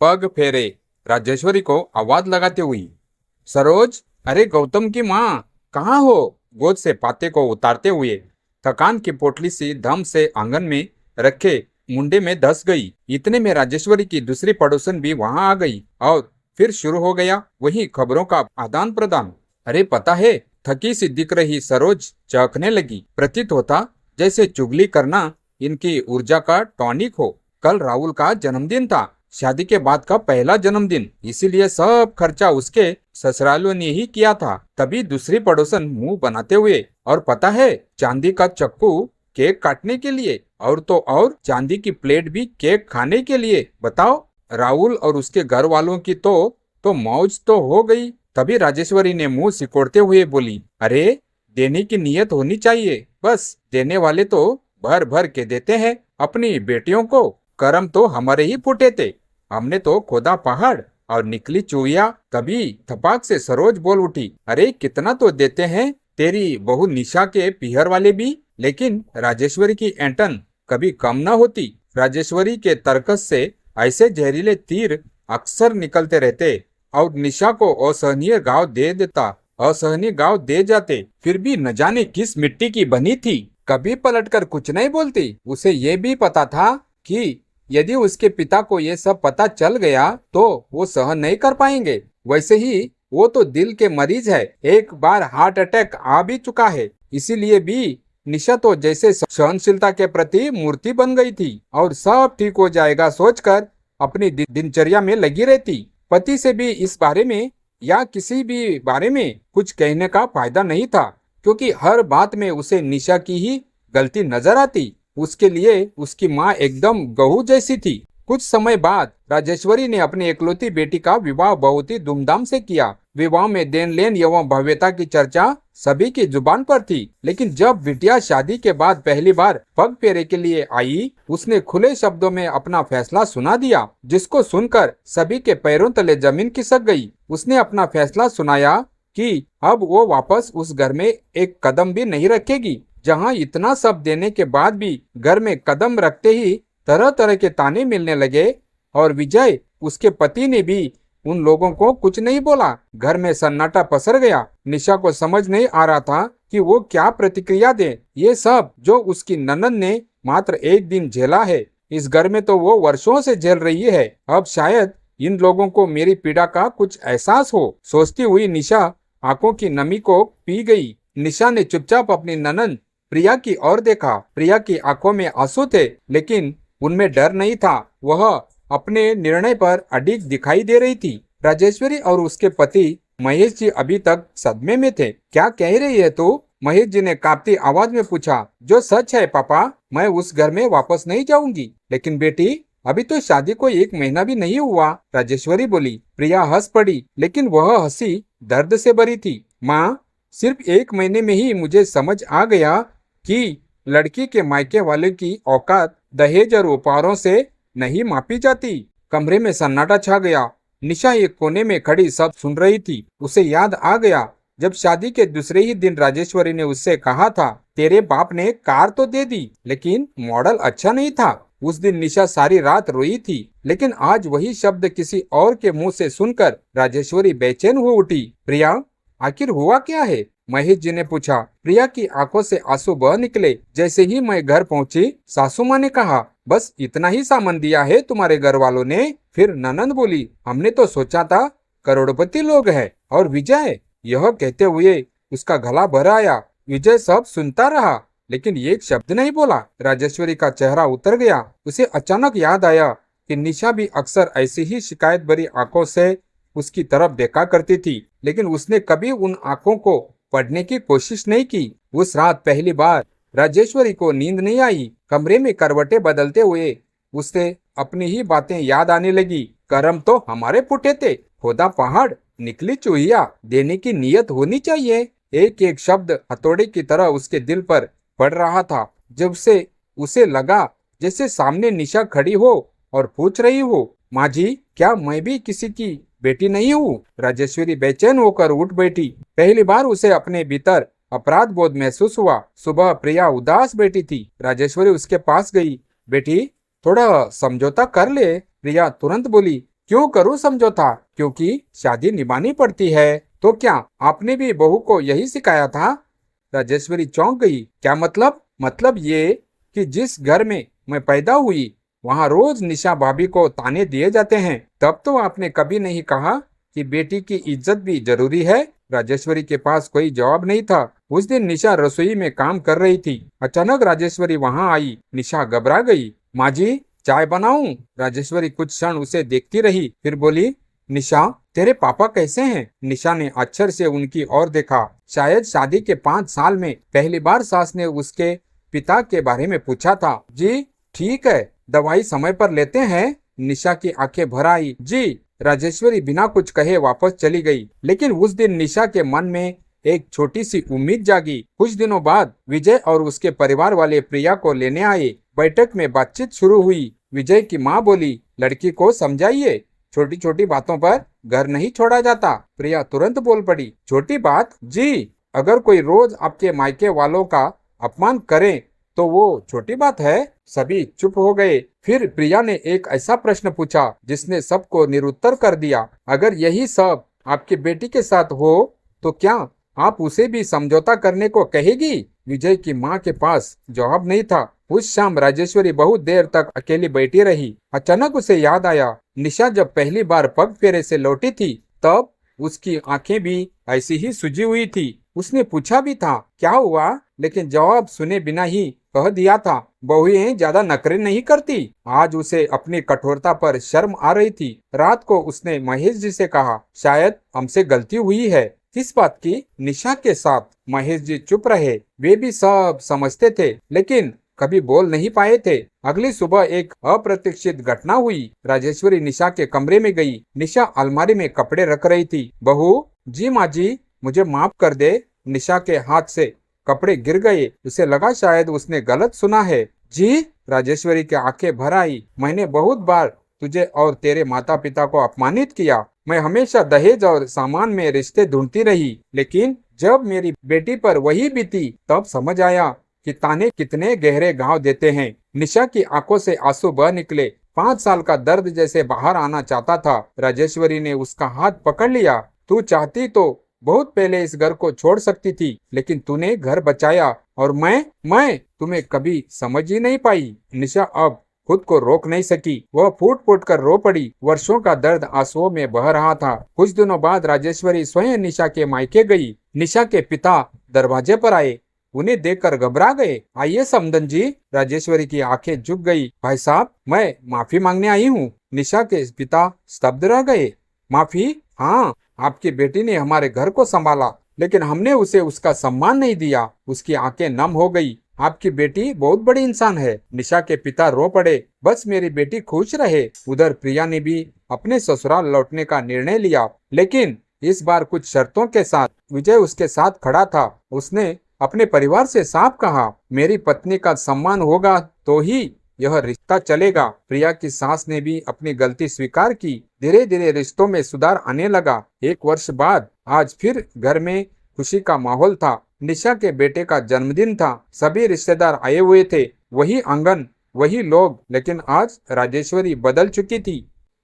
पग फेरे। राजेश्वरी को आवाज लगाते हुई, सरोज, अरे गौतम की माँ, कहाँ हो? गोद से पाते को उतारते हुए थकान की पोटली सी धम से आंगन में रखे मुंडे में धस गई। इतने में राजेश्वरी की दूसरी पड़ोसन भी वहां आ गई और फिर शुरू हो गया वही खबरों का आदान प्रदान। अरे पता है, थकी सी दिख रही सरोज चौंकने लगी। प्रतीत होता जैसे चुगली करना इनकी ऊर्जा का टॉनिक हो। कल राहुल का जन्मदिन था, शादी के बाद का पहला जन्मदिन, इसीलिए सब खर्चा उसके ससुरालों ने ही किया था। तभी दूसरी पड़ोसन मुंह बनाते हुए, और पता है, चांदी का चक्कू केक काटने के लिए, और तो और चांदी की प्लेट भी केक खाने के लिए। बताओ, राहुल और उसके घर वालों की तो मौज तो हो गई। तभी राजेश्वरी ने मुंह सिकोड़ते हुए बोली, अरे देने की नियत होनी चाहिए, बस देने वाले तो भर भर के देते हैं अपनी बेटियों को। कर्म तो हमारे ही फूटे थे, हमने तो खोदा पहाड़ और निकली चूहिया। तभी थपाक से सरोज बोल उठी, अरे कितना तो देते हैं तेरी बहू निशा के पीहर वाले भी, लेकिन राजेश्वरी की एंटन कभी कम न होती। राजेश्वरी के तर्कस से ऐसे जहरीले तीर अक्सर निकलते रहते और निशा को असहनीय घाव दे देता, असहनीय घाव दे जाते। फिर भी न जाने किस मिट्टी की बनी थी, कभी पलटकर कुछ नहीं बोलती। उसे ये भी पता था कि यदि उसके पिता को ये सब पता चल गया तो वो सहन नहीं कर पाएंगे। वैसे ही वो तो दिल के मरीज है, एक बार हार्ट अटैक आ भी चुका है। इसीलिए भी निशा तो जैसे सहनशीलता के प्रति मूर्ति बन गई थी और सब ठीक हो जाएगा सोचकर अपनी दिनचर्या में लगी रहती। पति से भी इस बारे में या किसी भी बारे में कुछ कहने का फायदा नहीं था, क्योंकि हर बात में उसे निशा की ही गलती नजर आती। उसके लिए उसकी माँ एकदम गहू जैसी थी। कुछ समय बाद राजेश्वरी ने अपनी इकलौती बेटी का विवाह बहुत ही धूमधाम से किया। विवाह में देन लेन एवं भव्यता की चर्चा सभी की जुबान पर थी। लेकिन जब बिटिया शादी के बाद पहली बार पग फेरे के लिए आई, उसने खुले शब्दों में अपना फैसला सुना दिया, जिसको सुनकर सभी के पैरों तले जमीन खिसक गई। उसने अपना फैसला सुनाया कि अब वो वापस उस घर में एक कदम भी नहीं रखेगी, जहां इतना सब देने के बाद भी घर में कदम रखते ही तरह तरह के ताने मिलने लगे। और विजय, उसके पति ने भी उन लोगों को कुछ नहीं बोला। घर में सन्नाटा पसर गया। निशा को समझ नहीं आ रहा था कि वो क्या प्रतिक्रिया दे। ये सब जो उसकी ननद ने मात्र एक दिन झेला है, इस घर में तो वो वर्षों से झेल रही है। अब शायद इन लोगों को मेरी पीड़ा का कुछ एहसास हो, सोचती हुई निशा आंखों की नमी को पी गई। निशा ने चुपचाप अपनी ननद प्रिया की ओर देखा। प्रिया की आंखों में आंसू थे, लेकिन उनमें डर नहीं था। वह अपने निर्णय पर अडिग दिखाई दे रही थी। राजेश्वरी और उसके पति महेश जी अभी तक सदमे में थे। क्या कह रही है तू? महेश जी ने कांपती आवाज में पूछा। जो सच है पापा, मैं उस घर में वापस नहीं जाऊंगी। लेकिन बेटी, अभी तो शादी को 1 महीना भी नहीं हुआ, राजेश्वरी बोली। प्रिया हंस पड़ी, लेकिन वह हंसी दर्द से भरी थी। माँ, सिर्फ 1 महीने में ही मुझे समझ आ गया कि लड़की के मायके वाले की औकात दहेज और उपहारों से नहीं मापी जाती। कमरे में सन्नाटा छा गया। निशा एक कोने में खड़ी सब सुन रही थी। उसे याद आ गया जब शादी के दूसरे ही दिन राजेश्वरी ने उससे कहा था, तेरे बाप ने कार तो दे दी, लेकिन मॉडल अच्छा नहीं था। उस दिन निशा सारी रात रोई थी, लेकिन आज वही शब्द किसी और के मुंह से सुनकर राजेश्वरी बेचैन हो उठी। प्रिया, आखिर हुआ क्या है? महेश जी ने पूछा। प्रिया की आंखों से आंसू बह निकले। जैसे ही मैं घर पहुंची, सासू माँ ने कहा, बस इतना ही सामान दिया है तुम्हारे घर वालों ने। फिर ननंद बोली, हमने तो सोचा था करोड़पति लोग हैं। और विजय, यह कहते हुए उसका गला भर आया। विजय सब सुनता रहा, लेकिन एक शब्द नहीं बोला। राजेश्वरी का चेहरा उतर गया। उसे अचानक याद आया कि निशा भी अक्सर ऐसी ही शिकायत भरी आंखों से उसकी तरफ देखा करती थी, लेकिन उसने कभी उन आंखों को पढ़ने की कोशिश नहीं की। उस रात पहली बार राजेश्वरी को नींद नहीं आई। कमरे में करवटें बदलते हुए उसे अपनी ही बातें याद आने लगी। कर्म तो हमारे फूटे थे, खोदा पहाड़ निकली चूहिया, देने की नियत होनी चाहिए। एक एक शब्द हथौड़े की तरह उसके दिल पर पड़ रहा था। जब से उसे लगा जैसे सामने निशा खड़ी हो और पूछ रही हो, माँ जी, क्या मैं भी किसी की बेटी नहीं हूँ? राजेश्वरी बेचैन होकर उठ बैठी। पहली बार उसे अपने भीतर अपराध बोध महसूस हुआ। सुबह प्रिया उदास बैठी थी। राजेश्वरी उसके पास गई। बेटी, थोड़ा समझौता कर ले। प्रिया तुरंत बोली, क्यों करूं समझौता? क्योंकि शादी निभानी पड़ती है। तो क्या आपने भी बहू को यही सिखाया था? राजेश्वरी चौंक गई। क्या मतलब? मतलब ये कि जिस घर में मैं पैदा हुई वहां रोज निशा भाभी को ताने दिए जाते हैं। तब तो आपने कभी नहीं कहा कि बेटी की इज्जत भी जरूरी है। राजेश्वरी के पास कोई जवाब नहीं था। उस दिन निशा रसोई में काम कर रही थी। अचानक राजेश्वरी वहां आई। निशा घबरा गई। माँ जी, चाय बनाऊं? राजेश्वरी कुछ क्षण उसे देखती रही, फिर बोली, निशा, तेरे पापा कैसे हैं? निशा ने आश्चर्य से उनकी ओर देखा। शायद शादी के 5 साल में पहली बार सास ने उसके पिता के बारे में पूछा था। जी ठीक है, दवाई समय पर लेते हैं? निशा की आंखें भर आई। जी। राजेश्वरी बिना कुछ कहे वापस चली गई। लेकिन उस दिन निशा के मन में एक छोटी सी उम्मीद जागी। कुछ दिनों बाद विजय और उसके परिवार वाले प्रिया को लेने आए। बैठक में बातचीत शुरू हुई। विजय की माँ बोली, लड़की को समझाइए, छोटी छोटी बातों पर घर नहीं छोड़ा जाता। प्रिया तुरंत बोल पड़ी, छोटी बात? जी, अगर कोई रोज आपके मायके वालों का अपमान करे तो वो छोटी बात है। सभी चुप हो गए। फिर प्रिया ने एक ऐसा प्रश्न पूछा जिसने सबको निरुत्तर कर दिया। अगर यही सब आपकी बेटी के साथ हो तो क्या आप उसे भी समझौता करने को कहेगी? विजय की माँ के पास जवाब नहीं था। उस शाम राजेश्वरी बहुत देर तक अकेली बैठी रही। अचानक उसे याद आया, निशा जब पहली बार पग फेरे से लौटी थी तब उसकी आंखें भी ऐसी ही सूजी हुई थी। उसने पूछा भी था, क्या हुआ? लेकिन जवाब सुने बिना ही कह दिया था, बहुएं ज्यादा नखरे नहीं करती। आज उसे अपनी कठोरता पर शर्म आ रही थी। रात को उसने महेश जी से कहा, शायद हमसे गलती हुई है। किस बात की? निशा के साथ। महेश जी चुप रहे। वे भी सब समझते थे लेकिन कभी बोल नहीं पाए थे। अगली सुबह एक अप्रत्याशित घटना हुई। राजेश्वरी निशा के कमरे में गई। निशा अलमारी में कपड़े रख रही थी। बहू, जी माँ जी, मुझे माफ कर दे। निशा के हाथ से कपड़े गिर गए। उसे लगा शायद उसने गलत सुना है। जी? राजेश्वरी की आंखें भर आई। मैंने बहुत बार तुझे और तेरे माता पिता को अपमानित किया। मैं हमेशा दहेज और सामान में रिश्ते ढूंढती रही, लेकिन जब मेरी बेटी पर वही बीती तब समझ आया कि ताने कितने गहरे घाव देते हैं। निशा की आंखों से आंसू बह निकले। 5 साल का दर्द जैसे बाहर आना चाहता था। राजेश्वरी ने उसका हाथ पकड़ लिया। तू चाहती तो बहुत पहले इस घर को छोड़ सकती थी, लेकिन तूने घर बचाया और मैं तुम्हें कभी समझ ही नहीं पाई। निशा अब खुद को रोक नहीं सकी। वह फूट फूट कर रो पड़ी। वर्षों का दर्द आंसुओं में बह रहा था। कुछ दिनों बाद राजेश्वरी स्वयं निशा के मायके गई। निशा के पिता दरवाजे पर आए। उन्हें देखकर घबरा गए। आइए समदन जी। राजेश्वरी की आंखें झुक गई। भाई साहब, मैं माफी मांगने आई हूँ। निशा के पिता स्तब्ध रह गए। माफी? हाँ, आपकी बेटी ने हमारे घर को संभाला, लेकिन हमने उसे उसका सम्मान नहीं दिया। उसकी आंखें नम हो गई। आपकी बेटी बहुत बड़ी इंसान है। निशा के पिता रो पड़े। बस मेरी बेटी खुश रहे। उधर प्रिया ने भी अपने ससुराल लौटने का निर्णय लिया, लेकिन इस बार कुछ शर्तों के साथ। विजय उसके साथ खड़ा था। उसने अपने परिवार से साफ कहा, मेरी पत्नी का सम्मान होगा तो ही यह रिश्ता चलेगा। प्रिया की सास ने भी अपनी गलती स्वीकार की। धीरे धीरे रिश्तों में सुधार आने लगा। 1 वर्ष बाद आज फिर घर में खुशी का माहौल था। निशा के बेटे का जन्मदिन था। सभी रिश्तेदार आए हुए थे। वही आंगन, वही लोग, लेकिन आज राजेश्वरी बदल चुकी थी।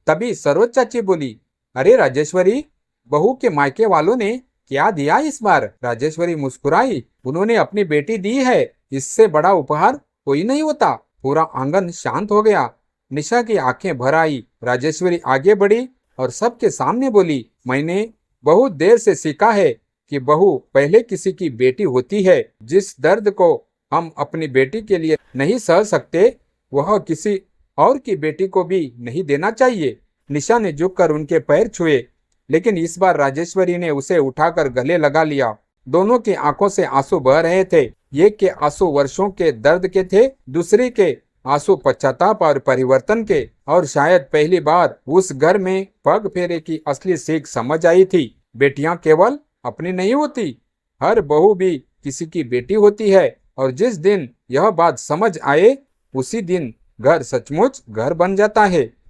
तभी सरोज चाची बोली, अरे राजेश्वरी, बहू के मायके वालों ने क्या दिया इस बार? राजेश्वरी मुस्कुराई। उन्होंने अपनी बेटी दी है। इससे बड़ा उपहार कोई नहीं होता। पूरा आंगन शांत हो गया। निशा की आंखें भर आई। राजेश्वरी आगे बढ़ी और सबके सामने बोली, मैंने बहुत देर से सीखा है कि बहू पहले किसी की बेटी होती है। जिस दर्द को हम अपनी बेटी के लिए नहीं सह सकते, वह किसी और की बेटी को भी नहीं देना चाहिए। निशा ने झुककर उनके पैर छुए, लेकिन इस बार राजेश्वरी ने उसे उठाकर गले लगा लिया। दोनों की आंखों से आंसू बह रहे थे। एक के आंसू वर्षों के दर्द के थे, दूसरे के आंसू पश्चाताप और परिवर्तन के। और शायद पहली बार उस घर में पग फेरे की असली सीख समझ आई थी। बेटियां केवल अपनी नहीं होती, हर बहू भी किसी की बेटी होती है। और जिस दिन यह बात समझ आए, उसी दिन घर सचमुच घर बन जाता है।